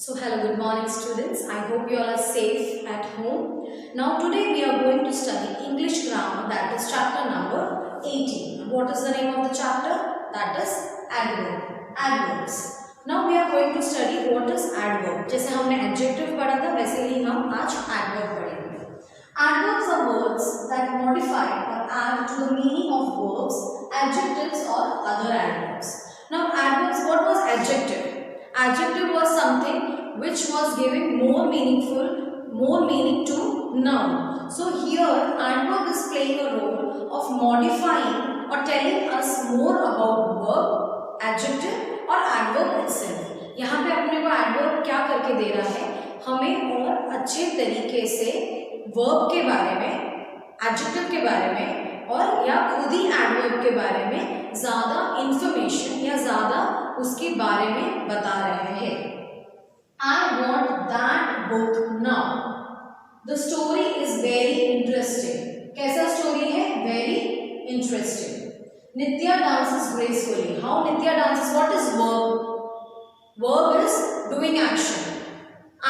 So hello, good morning students. I hope you all are safe at home. Now today we are going to study English grammar, that is chapter number 18. What is the name of the chapter? That is adverb. Adverbs. Now we are going to study what is adverb. जैसे हमने adjective पढ़ा था वैसे ही हम आज adverb पढ़ेंगे. Adverbs are words that modify or add to the meaning of verbs, adjectives or other adverbs. Now adverbs, what was adjective? Adjective was something which was giving more meaning to noun. So here adverb is playing a role of modifying or telling us more about verb, adjective और adverb itself. यहाँ पे अपने को adverb क्या करके दे रहा है, हमें और अच्छे तरीके से verb के बारे में, adjective के बारे में और या खुद ही adverb के बारे में ज़्यादा information या ज़्यादा उसके बारे में बता रहे हैं. I want that book now. The story is very interesting. कैसा story है? Very interesting. Nitya dances gracefully. How Nitya dances? What is verb? Verb is doing action.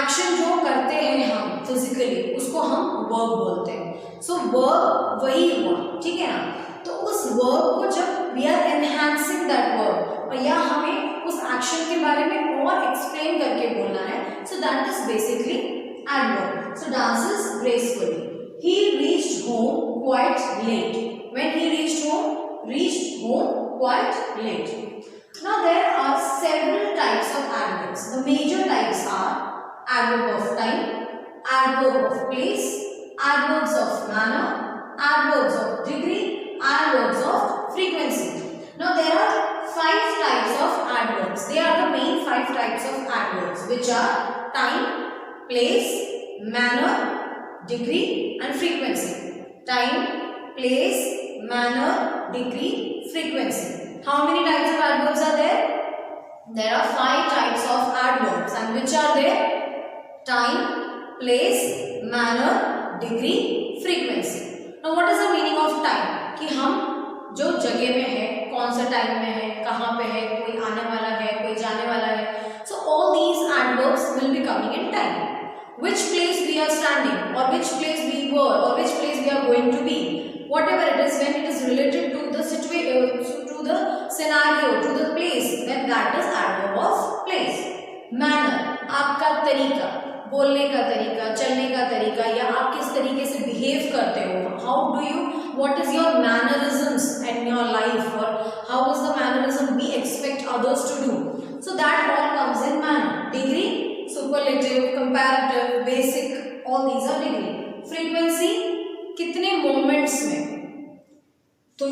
Action जो करते हैं हम physically उसको हम verb बोलते हैं. So verb वही हुआ, ठीक है ना? तो उस verb को जब we are enhancing that verb और या हमें उस एक्शन के बारे में और एक्सप्लेन करके बोलना है, so that is basically adverb. So dances gracefully. He reached home quite late. When he reached home quite late. Now there are several types of adverbs. The major types are adverb of time, adverb of place, adverbs of manner, adverbs of degree, adverbs of frequency. Now there are 5 types of adverbs. They are the main 5 types of adverbs, which are time, place, manner, degree and frequency. Time, place, manner, degree, frequency. How many types of adverbs are there? There are 5 types of adverbs, and which are there? Time, place, manner, degree, frequency. Now what is the meaning of time? कि हम जो जगह में है, कौन सा time में है, कहाँ पे है, कोई आने वाला है, कोई जाने वाला है. So all these adverbs will be coming in time. Which place we are standing, or which place we were, or which place we are going to be. Whatever it is, when it is related to the situation, to the scenario, to the place, then that is adverb of place. Manner, आपका तरीका, बोलने का तरीका, चलने का तरीका, या आप किस तरीके से behave करते हो. How do you, what is your mannerisms in your life, or how is the mannerism we expect others to do. So that all comes in manner. Degree, superlative, comparative, basic, all these are degree. Frequency, कितने moments में, तो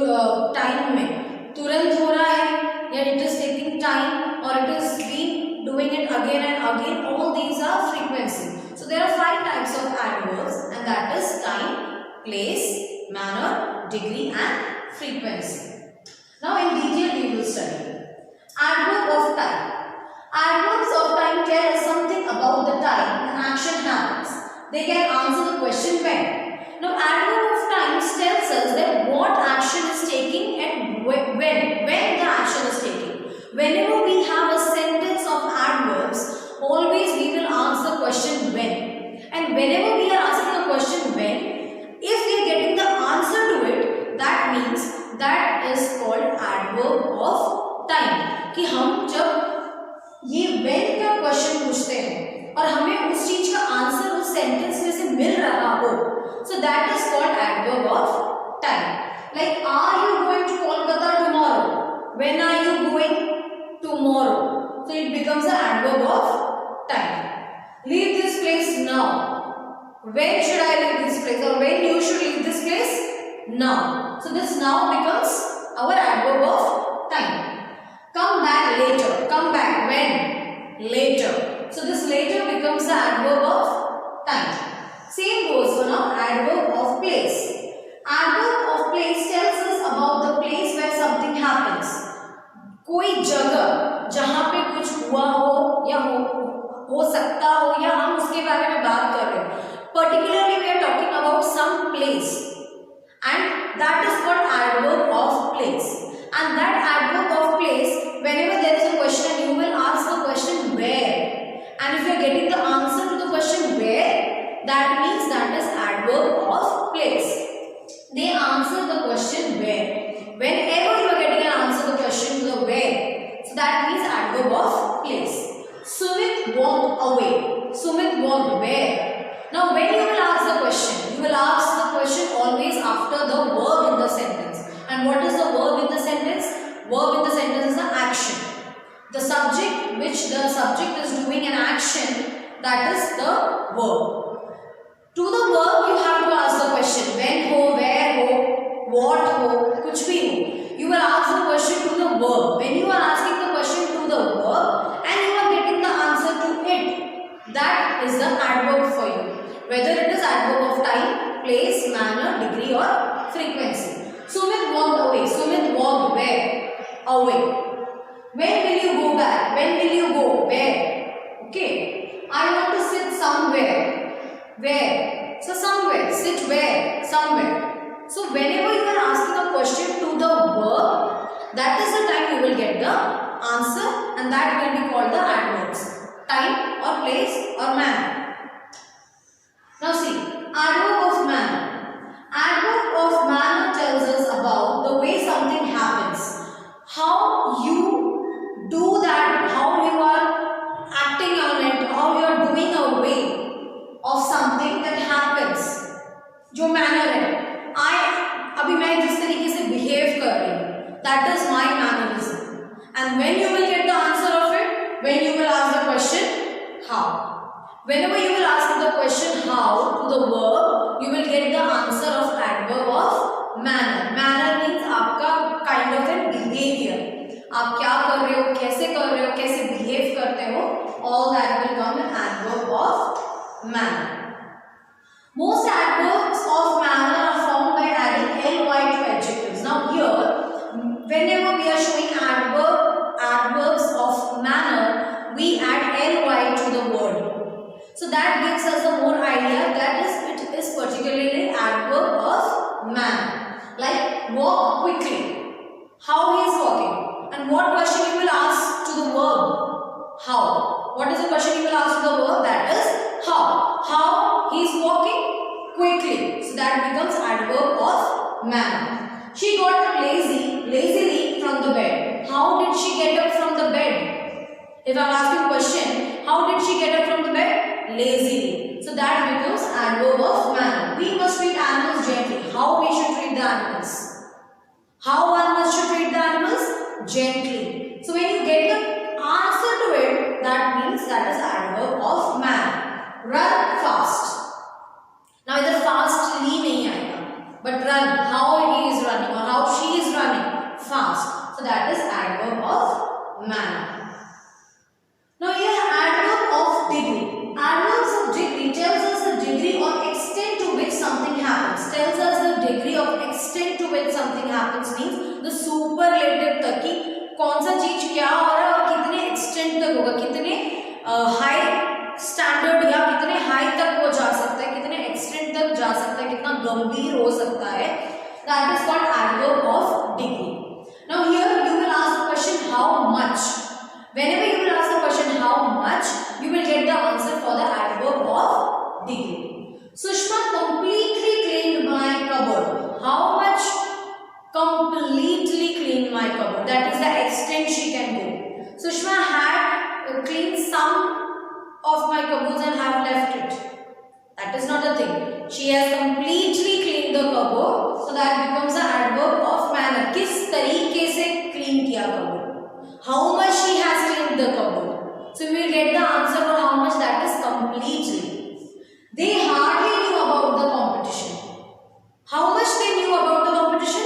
time में तुरंत हो रहा है, या it is taking time, or it is been doing it again and again. All these are frequency. So there are 5 types of adverbs, and that is time, place, manner, degree and frequency. Now in detail we will study. Adverb of time. Adverbs of time tell us something about the time an action happens. They can answer the question when. Now adverb of time tells us that what action is taking and when the action is taking. Whenever we have a sentence of adverbs, always we will ask the question when. And whenever we are asking a question when, if we are getting the answer to it, that means that is called adverb of time. कि हम जब ये when का question पूछते हैं और हमें उस चीज का आंसर उस सेंटेंस में से मिल रहा हो, so that is called adverb of time. Like, are you going to Kolkata tomorrow? When are you going? Tomorrow. So it becomes an adverb of time. Leave this place now. When should I leave this place, or when you should leave this place? Now. So this now becomes our adverb of time. Come back later. Come back when? Later. So this later becomes the adverb of time. Same goes for now adverb of place. Adverb of place tells us about the place where something happens. कोई जगह जहाँ पे कुछ हुआ हो या हो सकता हो, या हम उसके बारे में बात कर रहे हैं. Particularly we are talking about some place, and that is called adverb of place. And that adverb of place, whenever there is a question, you will ask the question where, And if you are getting the answer to the question where, that means that is adverb of place. They answer the question where. Whenever you are getting an answer to the question to the where, so that means adverb of place. Sumit walked away. Sumit walked where? Now when you will ask the question, you will ask the question always after the verb in the sentence. And what is the verb in the sentence? Verb in the sentence is the action. The subject, which the subject is doing an action, that is the verb. To the verb you have to ask the question. When ho, where ho, what ho, kuch bhi ho. You will ask the question to the verb. When you are asking the question to the verb and you are getting the answer to it, that is the adverb for you. Whether it is adverb of time, place, manner, degree or frequency. Sumit walked away. Sumit walked where? Away. When will you go back? When will you go? Where? Okay. I want to sit somewhere. Where? So somewhere. Sit where? Somewhere. So whenever you are asking a question to the verb, that is the time you will get the answer, and that will be called the adverbs. Time or place or manner. Now see, adverb of manner. Adverb of manner tells us about the way something happens. How you do that, how you are acting on it, how you are doing a way of something that happens. जो manner है, अभी मैं जिस तरीके से behave कर रही हूँ, that is my mannerism. And when you will get the answer of it, when you will ask the question, how. Whenever you will ask the question how to the verb, you will get the answer of adverb of manner. Manner means आपका kind of a behavior. आप क्या कर रहे हो, कैसे behave करते हो, all that will come an adverb of manner. Most adverbs of manner are formed by adding ly to adjectives. Now here, whenever we are showing adverbs of manner, we add ly to the word. So that gives us a more idea that it is particularly adverb of manner. Like walk quickly. How he is walking. And what question you will ask to the verb? How. What is the question you will ask to the verb? That is how. How he is walking quickly. So that becomes adverb of manner. She got lazily from the bed. How did she get up from the bed? If I am asking question, how did she get up from the bed? Lazily. So that becomes adverb of manner. We must treat animals gently. How we should treat the animals? How one must should treat the animals? Gently. So when you get the answer to it, that means that is adverb of manner. Run fast. Now इधर fastly नहीं आएगा, but run. How he is running or how she is running fast. So that is adverb of manner. Now here adverb of degree. Adverbs of degree tells us the degree or extent to which something happens. Tells us the degree of extent to which something happens means the superlative तक कि कौन सा चीज क्या हो रहा है और कितने extent तक होगा, कितने high standard या कितने high तक वो जा सकता है, कितने extent तक जा सकता है, कितना गंभीर हो सकता है. That is called adverb of degree. Now here you will ask the question how much. Whenever you will ask the question how much, you will get the answer for the adverb of degree. Sushma completely cleaned my cupboard. How much? Completely cleaned my cupboard. That is the extent she can go. Sushma had cleaned some of my cupboards and have left it. That is not a thing. She has completely cleaned the cupboard. So that becomes the adverb of manner. किस तरीके से clean किया cupboard? How much she has cleaned the cupboard. So we will get the answer for how much, that is completely. They hardly knew about the competition. How much they knew about the competition?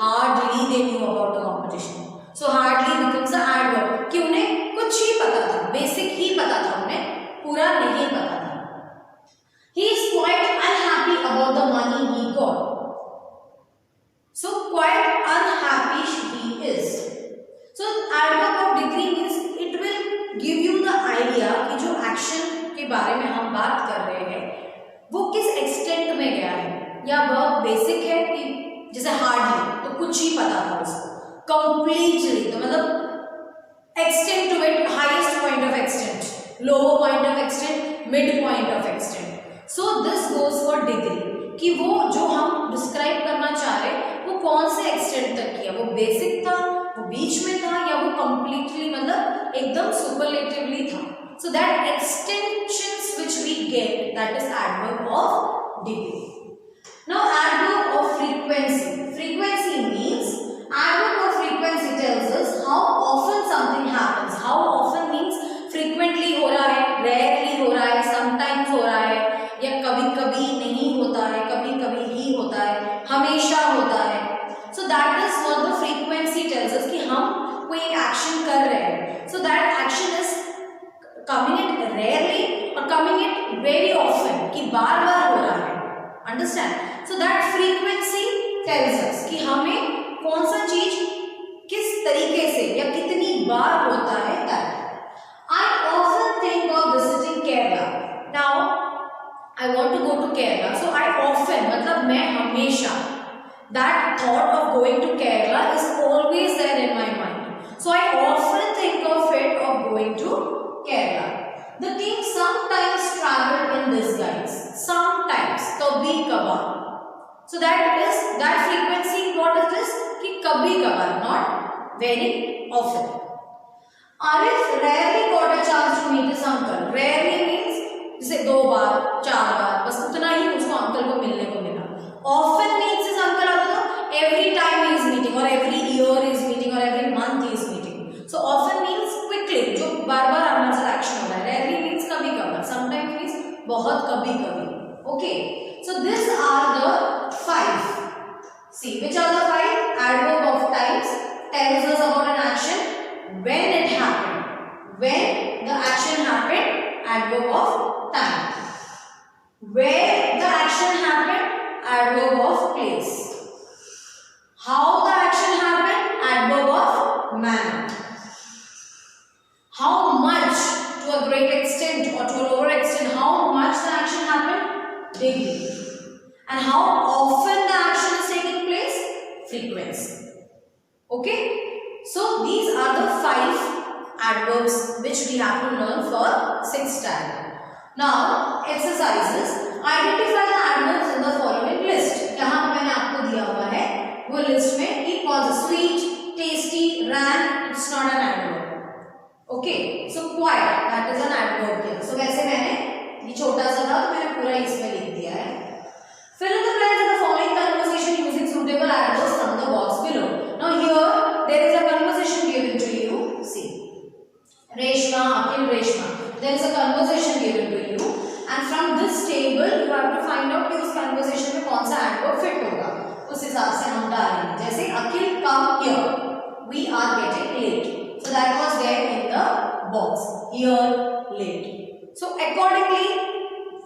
Hardly they knew about the competition. So hardly becomes the adverb कि उन्हें कुछ ही पता था, basic ही पता था, उन्हें पूरा नहीं पता था. He is quite unhappy about the money he got. So quite unhappy he is. So adverb of degree means it will give you the idea कि जो action के बारे में हम बात कर रहे हैं वो किस extent में गया है, या बहुत basic है कि जैसे hardly तो कुछ ही पता था उसको, completely तो मतलब extent to it, highest point of extent, lower point of extent, mid point of extent. So this goes for degree कि वो जो हम डिस्क्राइब करना चाह रहे वो कौन से एक्सटेंट तक किया, वो बेसिक था, वो बीच में था, या वो कंप्लीटली मतलब एकदम सुपरलेटिवली था. So that extensions which we get, that is adverb of degree. Now adverb of frequency. Frequency means, adverb of frequency tells us how often something happens. How often means frequently हो रहा है, rarely हो रहा है, sometimes हो रहा है, या कभी कभी नहीं होता है, कभी कभी ही होता है, हमेशा होता है. So that is what the frequency tells us कि हम कोई एक एक्शन कर रहे हैं. So that action is coming it rarely or coming it very often कि बार बार हो रहा है. Understand? So that frequency tells us कि हमें कौन सा चीज किस तरीके से या कितनी बार होता है. that I often think of visiting Kerala. Now I want to go to Kerala, so I often मतलब मैं हमेशा, that thought of going to Kerala is always there in my mind. So I often think of it of going to Kerala. The king sometimes traveled in disguise. Sometimes, kabhi kabhar. So that is that frequency. What is this? कि कभी कभार, not very often. Arif rarely got a chance to meet his uncle. Rarely means जैसे 2 बार 4 बार, बस उतना ही उसको uncle को मिलने को मिला. Often means his uncle आता था every time he is meeting, or every year he is meeting, or every month he is meeting. So often means quickly, जो बार बार हमारे साथ एक्शन हो रहा है. Rarely means कभी कभार. Sometimes means बहुत कभी कभी. Okay. So these are the 5. See, which are the 5? Adverb of times tells us about an action, when it happened, when the action happened, adverb of time. Where the action happened, adverb of place. How the action happened, adverb of manner. How much, to a great extent or to a lower extent, how much the action happened, degree. And how often the action is taking place, frequency. Okay, so these are the 5 adverbs which we have to learn for 6th standard. Now exercises. Identify the adverbs in the following list. यहाँ पे मैंने आपको दिया हुआ है वो list में कि कौन सा sweet, tasty, ran, it's not an adverb. Okay, so quiet, that is an adverb here. So वैसे मैंने ये छोटा सा था तो मैंने पूरा इसमें लिख दिया है. Fill in the blanks in the following conversation using suitable adverbs from the box below. Now here there is a conversation given to you. See, Reshma, Akhil, Reshma. There is a conversation given to you, and from this table you have to find out कि उस conversation में कौन सा adverb fit होगा. उस हिसाब से हम डालेंगे. जैसे Akhil come here, we are getting late. So that was there in the box. Here late. So accordingly,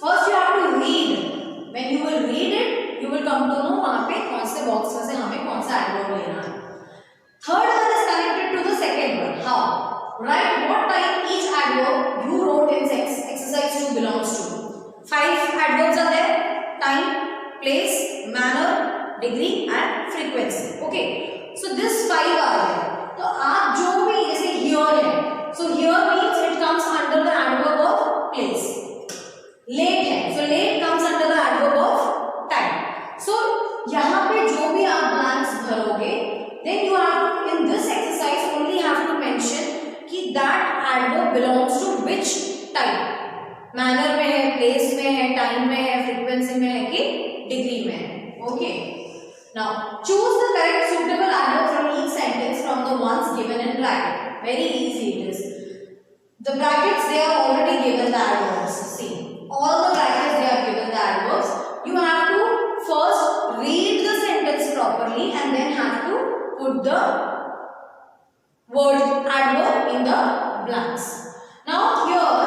first you have to read. When you will read it, you will come to know वहाँ पे कौन से box में से हमें कौन सा adverb लेना है. Third one is connected to the second one. How? Write what type each adverb you wrote in exercise 2 belongs to. 5 adverbs are there: time, place, manner, degree and frequency. Okay. So this 5 are there. तो आप जो भी जैसे here है, so here means it comes under the adverb of place. Late है, so late comes under the adverb of time. So यहाँ पे जो भी आप blanks भरोगे, then you have in this exercise only have to mention कि that adverb belongs to which type. Manner में है, place में है, time में है, frequency में है कि degree में है. Okay. Now choose the correct suitable adverb from each sentence from the ones given in bracket. Very easy it is. The brackets, they are already given the adverbs. See. All the brackets they are given the adverbs. You have to first read the sentence properly and then have to put the word adverb in the blanks. Now here,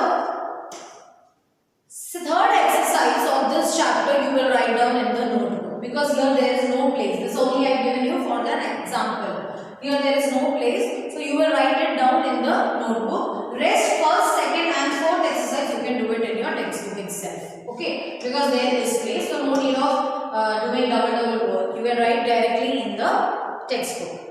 third exercise of this chapter you will write down in the notebook, because here there is no place. This only I have given you for an example. Here there is no place, so you will write it down in the notebook. Rest first, second and fourth exercise you can do it in your textbook itself. Okay, because there is place, so no need of doing double work. You will write directly in the textbook.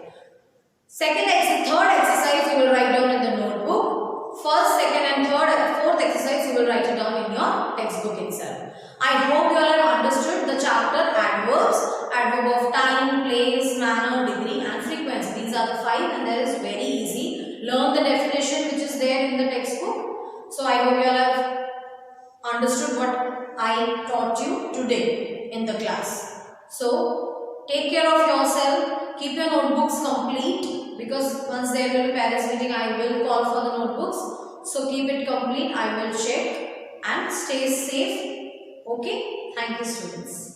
Third exercise you will write down in the notebook. first, second and third and fourth exercise you will write it down in your textbook itself. I hope you all have understood the chapter adverbs, adverb of time, place, manner, degree and frequency. These are the 5 and that is very easy. Learn the definition which is there in the textbook. So I hope you all have understood what I taught you today in the class. So take care of yourself, keep your notebooks complete because once there will be parents meeting I will call for the notebooks. So keep it complete, I will check and stay safe. Okay, thank you students.